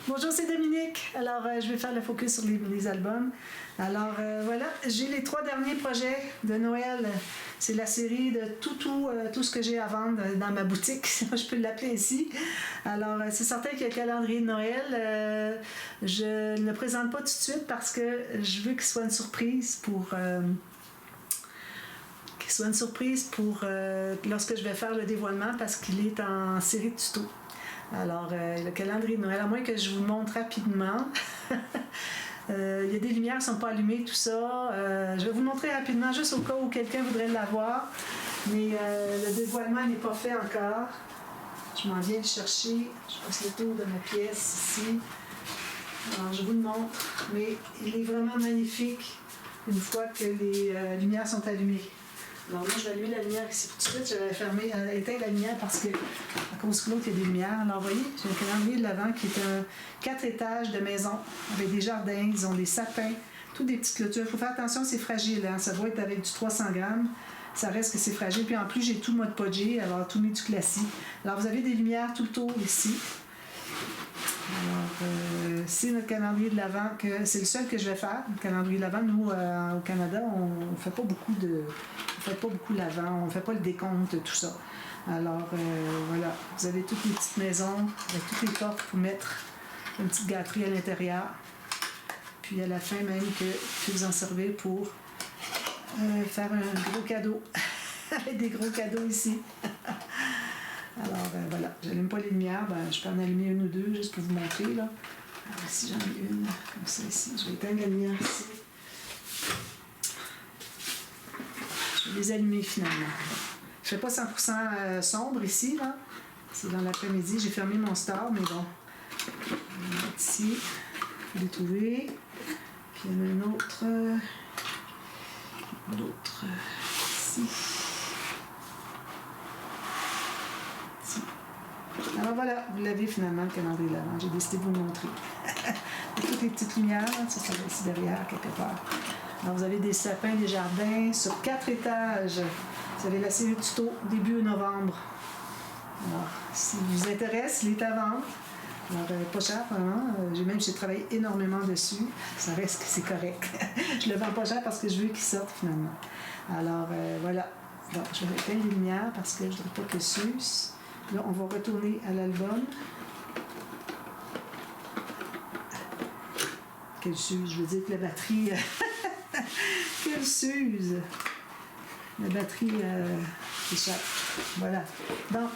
Bonjour, c'est Dominique. Alors, je vais faire le focus sur les albums. Alors, voilà, j'ai les 3 derniers projets de Noël. C'est la série de tout ce que j'ai à vendre dans ma boutique, si je peux l'appeler ainsi. Alors, c'est certain qu'il y a le calendrier de Noël. Je ne le présente pas tout de suite parce que je veux qu'il soit une surprise pour... lorsque je vais faire le dévoilement parce qu'il est en série de tutos. Alors, le calendrier de Noël, à moins que je vous montre rapidement. Il y a des lumières qui ne sont pas allumées, tout ça. Je vais vous montrer rapidement, juste au cas où quelqu'un voudrait l'avoir. Mais le dévoilement n'est pas fait encore. Je m'en viens le chercher. Je passe le tour de ma pièce ici. Alors, je vous le montre. Mais il est vraiment magnifique une fois que les lumières sont allumées. Alors moi, je vais allumer la lumière ici tout de suite. Je vais éteindre la lumière parce que, à cause que l'autre, il y a des lumières. Alors, vous voyez, j'ai un calendrier de l'Avent qui est un 4 étages de maison avec des jardins, ils ont des sapins, toutes des petites clôtures. Il faut faire attention, c'est fragile. Hein? Ça doit être avec du 300 grammes. Ça reste que c'est fragile. Puis en plus, j'ai tout le mode Pogé, alors tout mis du classique. Alors, vous avez des lumières tout le tour ici. Alors, c'est notre calendrier de l'Avent, c'est le seul que je vais faire. Le calendrier de l'Avent, nous, au Canada, on ne fait pas beaucoup l'Avent, on ne fait pas le décompte, tout ça. Alors, voilà, vous avez toutes les petites maisons, avec toutes les portes pour mettre une petite gâterie à l'intérieur. Puis à la fin même, que vous en servez pour faire un gros cadeau, avec des gros cadeaux ici. Alors, voilà, j'allume pas les lumières, je peux en allumer une ou deux juste pour vous montrer, là. Alors, ici, j'en ai une, comme ça, ici. Je vais éteindre la lumière ici. Je vais les allumer, finalement. Je ne fais pas 100% sombre ici, là. C'est dans l'après-midi. J'ai fermé mon store, mais bon. On va mettre ici. Je vais les trouver. Puis, il y en a un autre. L'autre, ici. Alors voilà, vous l'avez finalement, le calendrier de l'Avent. J'ai décidé de vous le montrer. Toutes les petites lumières, ça va ici derrière, quelque part. Alors vous avez des sapins, des jardins sur 4 étages. Vous avez la série de tutos début novembre. Alors, si vous intéresse, il est à vendre. Alors, pas cher, vraiment. J'ai travaillé énormément dessus. Ça reste que c'est correct. Je le vends pas cher parce que je veux qu'il sorte finalement. Alors, voilà. Donc, je vais éteindre les lumières parce que je ne voudrais pas que s'use. Là, on va retourner à l'album. Qu'elle s'use, je veux dire que la batterie... Qu'elle s'use! La batterie échappe. Voilà. Donc,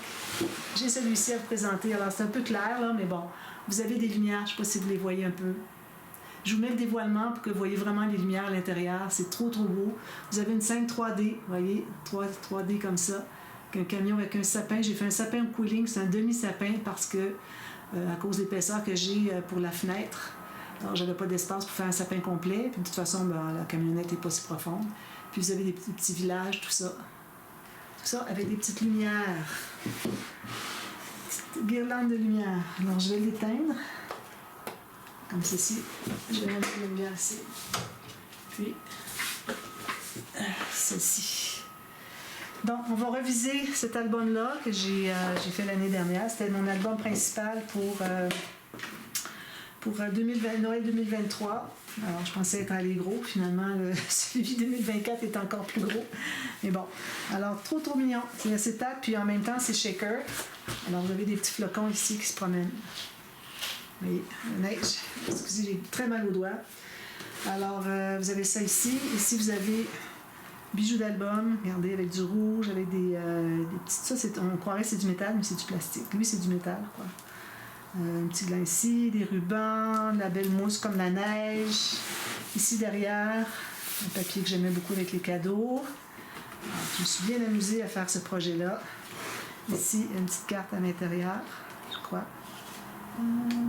j'ai celui-ci à vous présenter. Alors, c'est un peu clair, là, mais bon. Vous avez des lumières, je ne sais pas si vous les voyez un peu. Je vous mets le dévoilement pour que vous voyez vraiment les lumières à l'intérieur. C'est trop, trop beau. Vous avez une scène 3D, vous voyez, 3D comme ça. Un camion avec un sapin. J'ai fait un sapin au cooling, c'est un demi-sapin parce que, à cause de l'épaisseur que j'ai pour la fenêtre, alors j'avais pas d'espace pour faire un sapin complet. Puis de toute façon, la camionnette n'est pas si profonde. Puis vous avez des petits villages, tout ça. Tout ça avec des petites lumières. Petite guirlande de lumière. Alors je vais l'éteindre. Comme ceci. Je vais mettre la lumière ici. Puis, celle-ci. Donc, on va reviser cet album-là que j'ai fait l'année dernière. C'était mon album principal pour Noël 2023. Alors, je pensais être allé gros. Finalement, celui 2024 est encore plus gros. Mais bon, alors, trop, trop mignon. C'est acétate, puis en même temps, c'est shaker. Alors, vous avez des petits flocons ici qui se promènent. Vous voyez, la neige. Excusez, j'ai très mal aux doigts. Alors, vous avez ça ici. Ici, vous avez... bijoux d'album, regardez, avec du rouge, avec des petites... Ça, on croirait que c'est du métal, mais c'est du plastique. Lui, c'est du métal, quoi. Un petit gland ici, des rubans, de la belle mousse comme la neige. Ici, derrière, un papier que j'aimais beaucoup avec les cadeaux. Alors, je me suis bien amusée à faire ce projet-là. Ici, une petite carte à l'intérieur, je crois.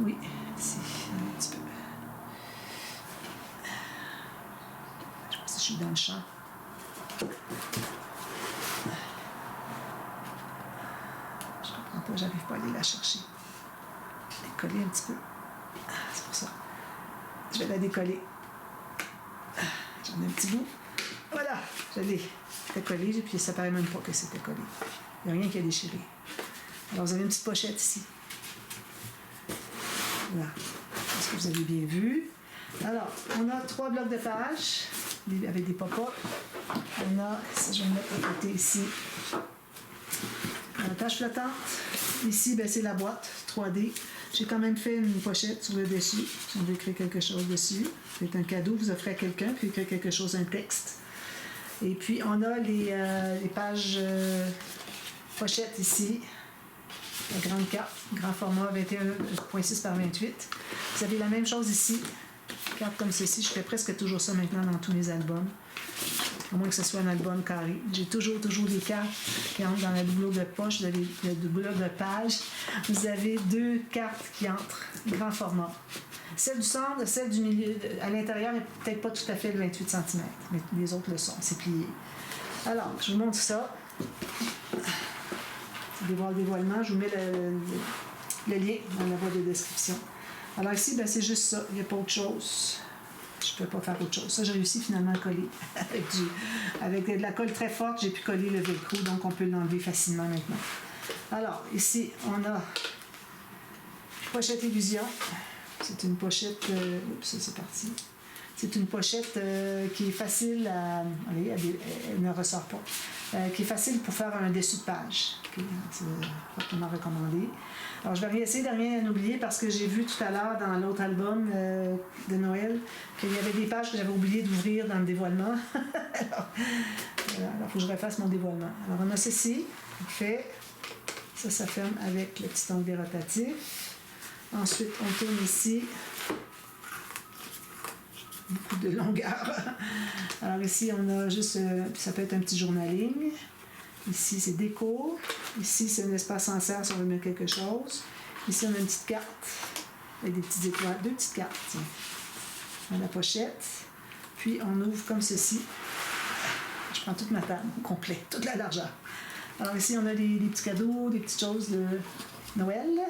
Oui, ici, un petit peu. Je pense que je suis dans le champ. Je comprends pas, j'arrive pas à aller la chercher. Décoller un petit peu. C'est pour ça. Je vais la décoller. J'en ai un petit bout. Voilà, je l'ai collé, puis ça paraît même pas que c'était collé. Il n'y a rien qui a déchiré. Alors vous avez une petite pochette ici. Voilà. Est-ce que vous avez bien vu? Alors, on a 3 blocs de pages avec des pop-up. On a, je vais mettre de côté ici, la page flottante. Ici, ben, c'est la boîte 3D. J'ai quand même fait une pochette sur le dessus. Si on veut écrire quelque chose dessus. C'est un cadeau que vous offrez à quelqu'un, puis écrire quelque chose, un texte. Et puis, on a les pages pochettes ici. La grande carte, grand format 21,6 par 28. Vous avez la même chose ici. Carte comme ceci. Je fais presque toujours ça maintenant dans tous mes albums. À moins que ce soit un album carré. J'ai toujours des cartes qui entrent dans la doublure de poche, vous avez la doublure de page. Vous avez 2 cartes qui entrent, grand format. Celle du centre, celle du milieu, à l'intérieur n'est peut-être pas tout à fait le 28 cm, mais les autres le sont, c'est plié. Alors, je vous montre ça. Dévoilement, je vous mets le lien dans la boîte de description. Alors ici, ben, c'est juste ça, il n'y a pas autre chose. Je ne peux pas faire autre chose. Ça, j'ai réussi finalement à coller. Avec de la colle très forte, j'ai pu coller le velcro, donc on peut l'enlever facilement maintenant. Alors, ici, on a pochette illusion. C'est une pochette... oups, c'est parti. C'est une pochette qui est facile à... Allez, elle ne ressort pas. Qui est facile pour faire un dessus de page. Okay, c'est fortement recommandé. Alors, je vais essayer de rien oublier parce que j'ai vu tout à l'heure dans l'autre album de Noël qu'il y avait des pages que j'avais oublié d'ouvrir dans le dévoilement. Alors, il faut que je refasse mon dévoilement. Alors, on a ceci, fait. Ça ferme avec le petit onglet rotatif. Ensuite, on tourne ici. Beaucoup de longueur. Alors ici, on a juste, ça peut être un petit journaling. Ici, c'est déco. Ici, c'est un espace en serre si on veut mettre quelque chose. Ici, on a une petite carte avec des petites étoiles. 2 petites cartes. Tiens. On a la pochette. Puis, on ouvre comme ceci. Je prends toute ma table au complet, toute la largeur. Alors ici, on a des petits cadeaux, des petites choses de Noël.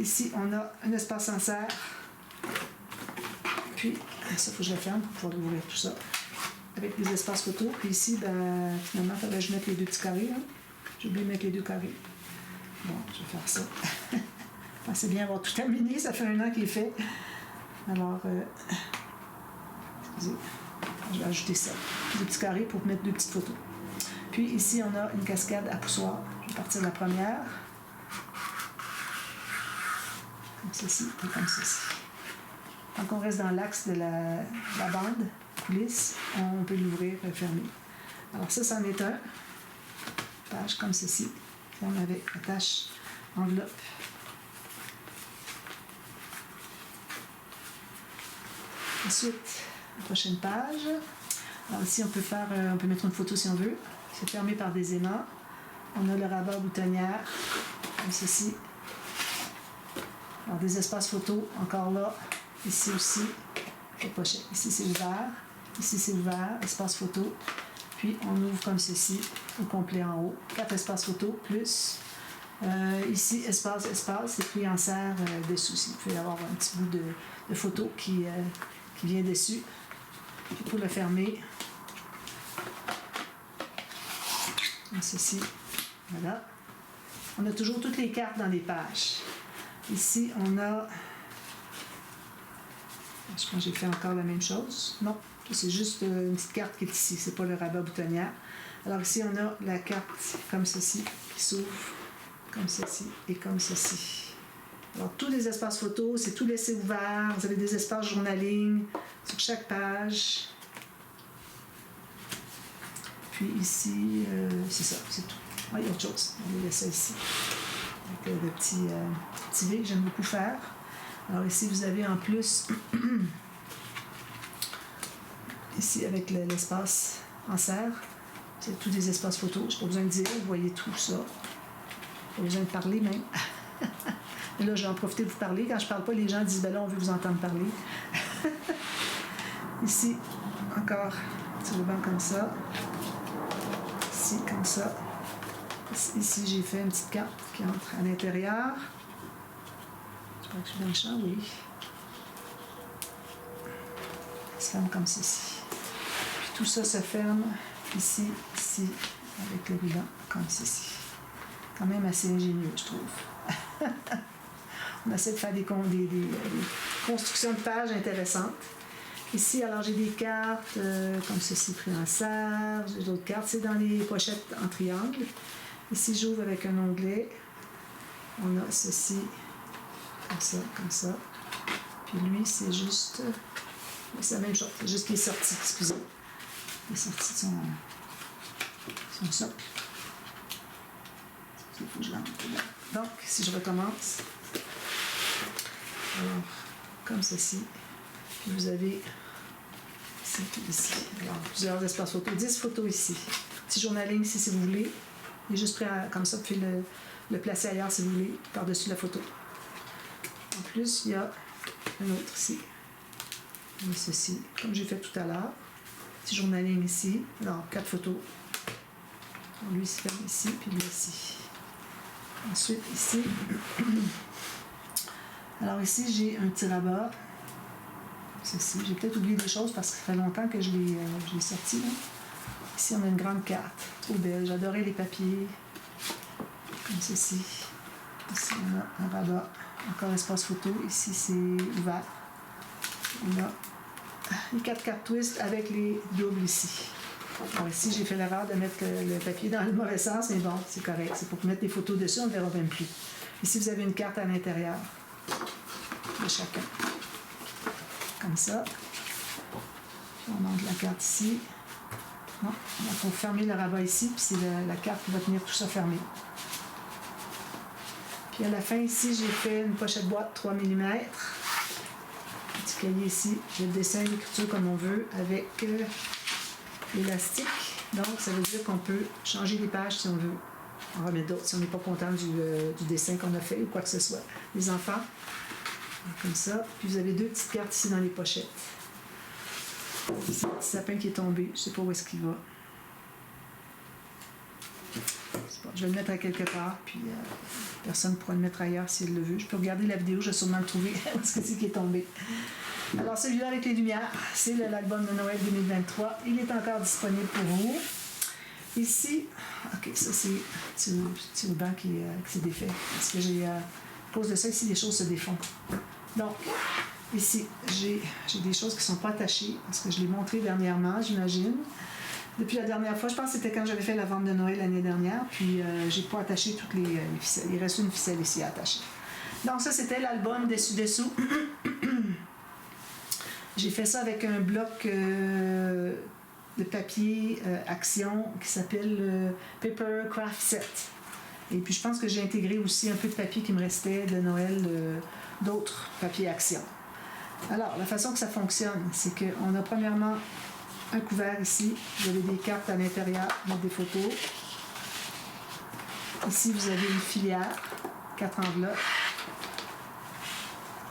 Ici, on a un espace en serre. Puis, ça, il faut que je le ferme pour pouvoir ouvrir tout ça. Avec des espaces photos. Puis ici, ben, finalement, il faudrait que je mette les 2 petits carrés. Hein. J'ai oublié de mettre les 2 carrés. Bon, je vais faire ça. Je pensais bien avoir tout terminé. Ça fait 1 an qu'il est fait. Alors, excusez, je vais ajouter ça. 2 petits carrés pour mettre 2 petites photos. Puis ici, on a une cascade à poussoir. Je vais partir de la première. Comme ceci et comme ceci. Tant qu'on reste dans l'axe de la bande, coulisse, on peut l'ouvrir et fermer. Alors ça, c'en est un. Page comme ceci. Ferme avec attache enveloppe. Ensuite, la prochaine page. Alors ici, on peut mettre une photo si on veut. C'est fermé par des aimants. On a le rabat boutonnière, comme ceci. Alors des espaces photos, encore là. Ici aussi, la pochette. Ici, c'est ouvert. Ici, c'est ouvert. Espace photo. Puis, on ouvre comme ceci, au complet en haut. 4 espaces photo, plus. Ici, espace. Et puis, en serre dessous. Il peut y avoir un petit bout de photo qui vient dessus. Puis, pour le fermer, comme ceci. Voilà. On a toujours toutes les cartes dans les pages. Ici, on a... Je pense que j'ai fait encore la même chose. Non, c'est juste une petite carte qui est ici. C'est pas le rabat boutonnière. Alors ici, on a la carte comme ceci qui s'ouvre, comme ceci et comme ceci. Alors tous les espaces photos, c'est tout laissé ouvert. Vous avez des espaces journaling sur chaque page. Puis ici, c'est ça, c'est tout. Ah, il y a autre chose. On va laisser ici. Avec le petit V que j'aime beaucoup faire. Alors ici, vous avez en plus, ici avec l'espace en serre, c'est tous des espaces photos. Je n'ai pas besoin de dire, vous voyez tout ça. Pas besoin de parler même. Et là, je vais en profiter de vous parler. Quand je ne parle pas, les gens disent, ben là, on veut vous entendre parler. Ici, encore, petit ruban comme ça. Ici, comme ça. Ici, j'ai fait une petite carte qui entre à l'intérieur. Je crois que je suis dans le champ, oui. Ça se ferme comme ceci. Puis tout ça se ferme ici, ici, avec le ruban, comme ceci. Quand même assez ingénieux, je trouve. On essaie de faire des constructions de pages intéressantes. Ici, alors j'ai des cartes comme ceci, pris en serre. J'ai d'autres cartes. C'est dans les pochettes en triangle. Ici, j'ouvre avec un onglet. On a ceci, comme ça. Puis lui, c'est juste... C'est la même chose. C'est juste qu'il est sorti, excusez. Il est sorti de son socle. Il faut que je l'enlève. Donc, si je recommence, alors, comme ceci, puis vous avez ici, alors, plusieurs espaces photos, 10 photos ici. Petit journaling ici si vous voulez. Il est juste prêt à, comme ça, vous pouvez le placer ailleurs si vous voulez, par-dessus la photo. En plus, il y a un autre ici. Et ceci, comme j'ai fait tout à l'heure. Petit journaling ici. Alors, 4 photos. Alors, lui, il se ferme ici, puis lui ici. Ensuite, ici, alors ici, j'ai un petit rabat. Ceci, j'ai peut-être oublié des choses parce que ça fait longtemps que je l'ai sorti. Là. Ici, on a une grande carte. Trop belle. J'adorais les papiers. Comme ceci. Ici, on a un rabat. Encore espace photo. Ici, c'est ouvert. On a les 4 cartes twist avec les doubles ici. Alors ici, j'ai fait l'erreur de mettre le papier dans le mauvais sens, mais bon, c'est correct. C'est pour mettre des photos dessus, on ne verra même plus. Ici, vous avez une carte à l'intérieur de chacun. Comme ça. Puis on monte la carte ici. Non, il faut fermer le rabat ici, puis c'est la carte qui va tenir tout ça fermé. Puis à la fin, ici, j'ai fait une pochette boîte 3 mm. Petit cahier ici, je dessin l'écriture comme on veut avec... l'élastique, donc ça veut dire qu'on peut changer les pages si on veut. On va mettre d'autres si on n'est pas content du dessin qu'on a fait ou quoi que ce soit. Les enfants, comme ça. Puis vous avez 2 petites cartes ici dans les pochettes. C'est un petit sapin qui est tombé, je ne sais pas où est-ce qu'il va. Je vais le mettre à quelque part, puis personne ne pourra le mettre ailleurs s'il le veut. Je peux regarder la vidéo, je vais sûrement le trouver parce que c'est qui est tombé. Alors celui-là avec les lumières, c'est l'album de Noël 2023. Il est encore disponible pour vous. Ici, ok, ça c'est un petit ruban qui s'est défait. Parce que à cause de ça, ici, les choses se défont. Donc, ici, j'ai des choses qui ne sont pas attachées, parce que je l'ai montré dernièrement, j'imagine. Depuis la dernière fois, je pense que c'était quand j'avais fait la vente de Noël l'année dernière, puis j'ai pas attaché toutes les ficelles. Il reste une ficelle ici à attacher. Donc ça, c'était l'album Dessus-Dessous. J'ai fait ça avec un bloc de papier Action qui s'appelle Paper Craft Set. Et puis je pense que j'ai intégré aussi un peu de papier qui me restait de Noël, d'autres papiers Action. Alors, la façon que ça fonctionne, c'est qu'on a premièrement un couvert ici. Vous avez des cartes à l'intérieur, des photos. Ici, vous avez une filière, 4 enveloppes.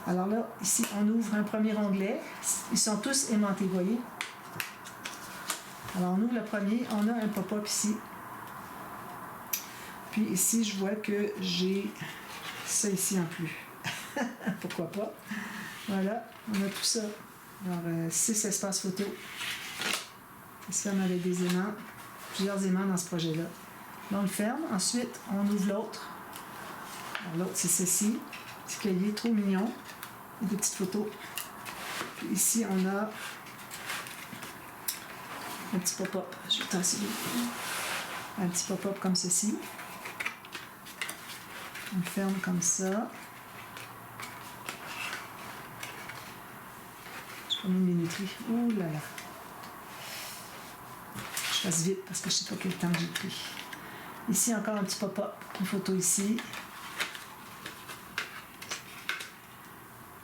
Alors là, ici, on ouvre un premier onglet. Ils sont tous aimantés, vous voyez? Alors, on ouvre le premier. On a un pop-up ici. Puis ici, je vois que j'ai ça ici en plus. Pourquoi pas? Voilà, on a tout ça. Alors, 6 espaces photo. Ça se ferme avec des aimants. Plusieurs aimants dans ce projet-là. Là, on le ferme. Ensuite, on ouvre l'autre. Alors, l'autre, c'est ceci. Petit cahier, trop mignon. Et des petites photos. Puis ici, on a un petit pop-up. Je vais tasser un petit pop-up comme ceci. On le ferme comme ça. Je prends une minuterie. Ouh là là. Je fasse vite parce que je ne sais pas quel temps j'ai pris. Ici, encore un petit pop-up. Une photo ici.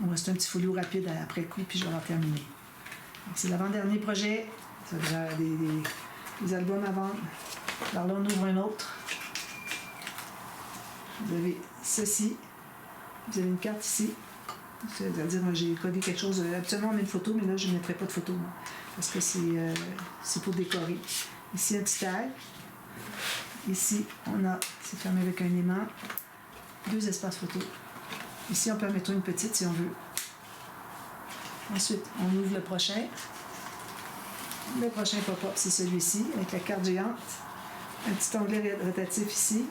On va, c'est un petit folio rapide après coup, puis je vais en terminer. C'est l'avant-dernier projet. Ça va des albums à vendre. Alors là, on ouvre un autre. Vous avez ceci. Vous avez une carte ici. C'est-à-dire, j'ai codé quelque chose. Absolument, on met une photo, mais là, je ne mettrai pas de photo. Moi, parce que c'est pour décorer. Ici, un petit tag. Ici, on a, c'est fermé avec un aimant. 2 espaces photo. Ici, on peut en mettre une petite si on veut. Ensuite, on ouvre le prochain. Le prochain pop-up, c'est celui-ci, avec la carte géante. Un petit onglet rotatif ici.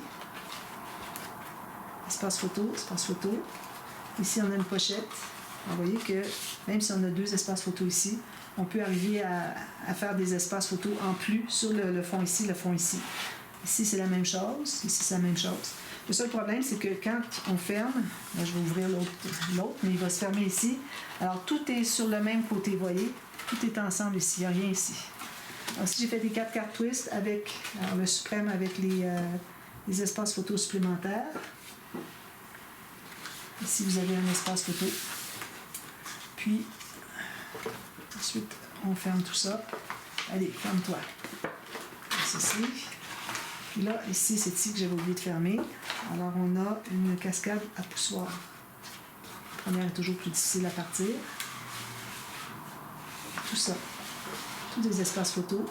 Espace photo, espace photo. Ici, on a une pochette. Vous voyez que même si on a 2 espaces photo ici, on peut arriver à faire des espaces photo en plus sur le fond ici, le fond ici. Ici, c'est la même chose. Ici, c'est la même chose. Le seul problème, c'est que quand on ferme, là, je vais ouvrir l'autre, mais il va se fermer ici. Alors, tout est sur le même côté, vous voyez? Tout est ensemble ici, il n'y a rien ici. Alors, si j'ai fait des 4 cartes twist avec le suprême avec les espaces photo supplémentaires. Ici, vous avez un espace photo. Puis, ensuite, on ferme tout ça. Allez, ferme-toi. Ceci. Puis là, ici, c'est ici que j'avais oublié de fermer. Alors, on a une cascade à poussoir. La première est toujours plus difficile à partir. Tout ça. Tous des espaces photos.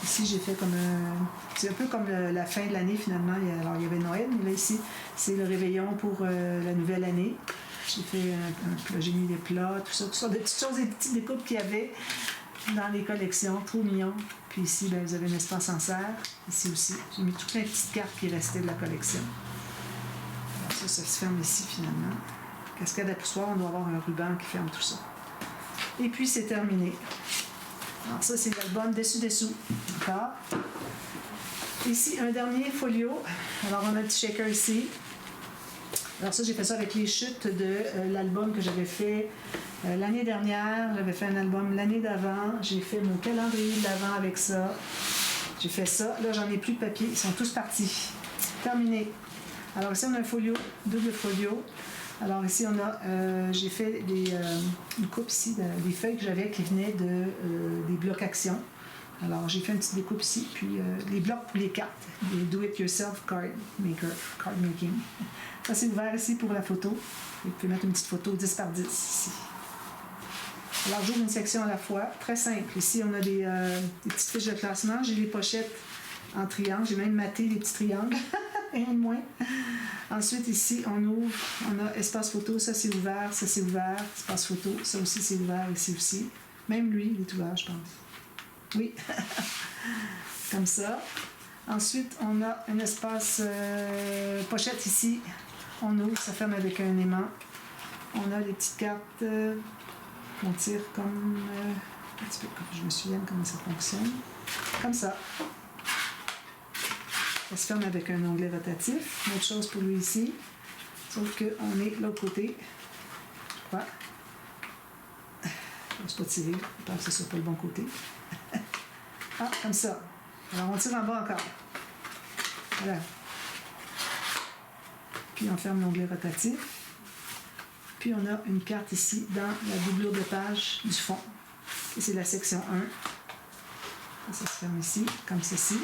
Ici, j'ai fait comme un... C'est un peu comme la fin de l'année, finalement. Alors, il y avait Noël, mais là, ici, c'est le réveillon pour la nouvelle année. J'ai fait j'ai mis des plats, tout ça, des petites choses, des petites découpes qu'il y avait dans les collections. Trop mignon. Puis ici, bien, vous avez un espace en serre. Ici aussi. J'ai mis toutes les petites cartes qui restaient de la collection. Alors ça se ferme ici, finalement. Cascade à poussoir, on doit avoir un ruban qui ferme tout ça. Et puis, c'est terminé. Alors ça, c'est l'album dessous. D'accord? Ici, un dernier folio. Alors, on a un petit shaker ici. Alors ça, j'ai fait ça avec les chutes de l'album que j'avais fait l'année dernière. J'avais fait un album l'année d'avant. J'ai fait mon calendrier de l'avant avec ça. J'ai fait ça. Là, j'en ai plus de papier. Ils sont tous partis. Terminé. Alors ici, on a un folio, double folio. Alors ici, on a, j'ai fait une coupe ici, des feuilles que j'avais qui venaient des blocs action. Alors, j'ai fait une petite découpe ici, puis les blocs pour les cartes, les do-it-yourself card making. Ça, c'est ouvert ici pour la photo. Et vous pouvez mettre une petite photo 10 par 10 ici. Alors, j'ouvre une section à la fois, très simple. Ici, on a des petites fiches de classement. J'ai les pochettes en triangle. J'ai même maté les petits triangles. Rien de moins. Ensuite, ici, on ouvre. On a espace photo. Ça, c'est ouvert. Ça, c'est ouvert. Espace photo. Ça aussi, c'est ouvert. Ici aussi. Même lui, il est ouvert, je pense. Oui. Comme ça. Ensuite, on a un espace pochette ici. On ouvre. Ça ferme avec un aimant. On a les petites cartes qu'on tire comme... un petit peu comme je me souviens comment ça fonctionne. Comme ça. Ça se ferme avec un onglet rotatif. Une autre chose pour lui ici. Sauf qu'on est de l'autre côté. Je crois. Je ne sais pas tirer. Je pense que ce soit pas le bon côté. Ah, comme ça. Alors, on tire en bas encore. Voilà. Puis, on ferme l'onglet rotatif. Puis, on a une carte ici dans la doublure de page du fond. Et c'est la section 1. Ça se ferme ici, comme ceci.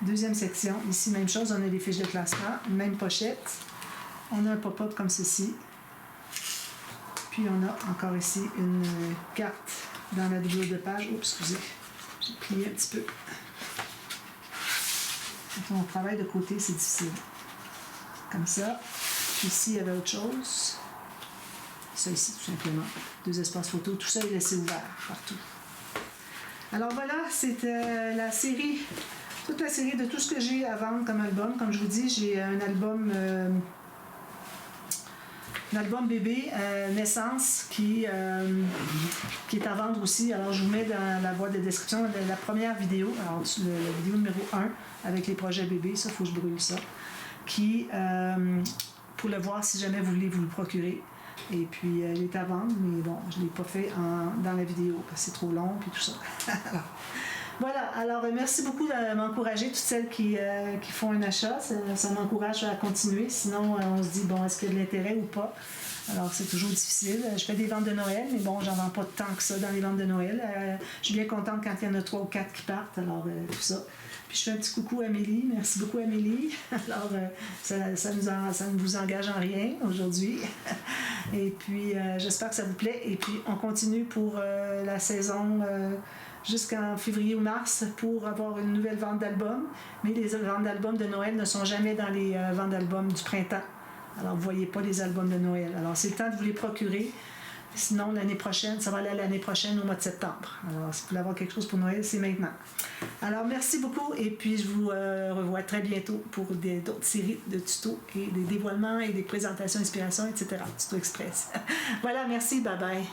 Deuxième section, ici, même chose, on a des fiches de classement, même pochette. On a un pop-up comme ceci. Puis on a encore ici une carte dans la doublure de page. Oups, excusez, j'ai plié un petit peu. Quand on travaille de côté, c'est difficile. Comme ça. Puis ici, il y avait autre chose. Ça ici, tout simplement. 2 espaces photo. Tout ça est laissé ouvert partout. Alors voilà, c'était la série... Toute la série de tout ce que j'ai à vendre comme album. Comme je vous dis, j'ai un album bébé, Naissance, qui est à vendre aussi. Alors, je vous mets dans la boîte de description la première vidéo, alors la vidéo numéro 1 avec les projets bébés. Ça, il faut que je brûle ça. Qui, pour le voir si jamais vous voulez vous le procurer. Et puis, elle est à vendre, mais bon, je ne l'ai pas fait dans la vidéo parce que c'est trop long et tout ça. Voilà, alors merci beaucoup de m'encourager, toutes celles qui font un achat, ça m'encourage à continuer, sinon on se dit, bon, est-ce qu'il y a de l'intérêt ou pas? Alors c'est toujours difficile, je fais des ventes de Noël, mais bon, j'en vends pas tant que ça dans les ventes de Noël, je suis bien contente quand il y en a 3 ou 4 qui partent, alors tout ça. Puis je fais un petit coucou à Amélie, merci beaucoup Amélie, alors ça ne vous engage en rien aujourd'hui, et puis j'espère que ça vous plaît, et puis on continue pour la saison... jusqu'en février ou mars pour avoir une nouvelle vente d'albums. Mais les ventes d'albums de Noël ne sont jamais dans les ventes d'albums du printemps. Alors, vous ne voyez pas les albums de Noël. Alors, c'est le temps de vous les procurer. Sinon, l'année prochaine, ça va aller à l'année prochaine au mois de septembre. Alors, si vous voulez avoir quelque chose pour Noël, c'est maintenant. Alors, merci beaucoup et puis je vous revois très bientôt pour d'autres séries de tutos et des dévoilements et des présentations, inspirations, etc. Tuto Express. Voilà, merci, bye bye.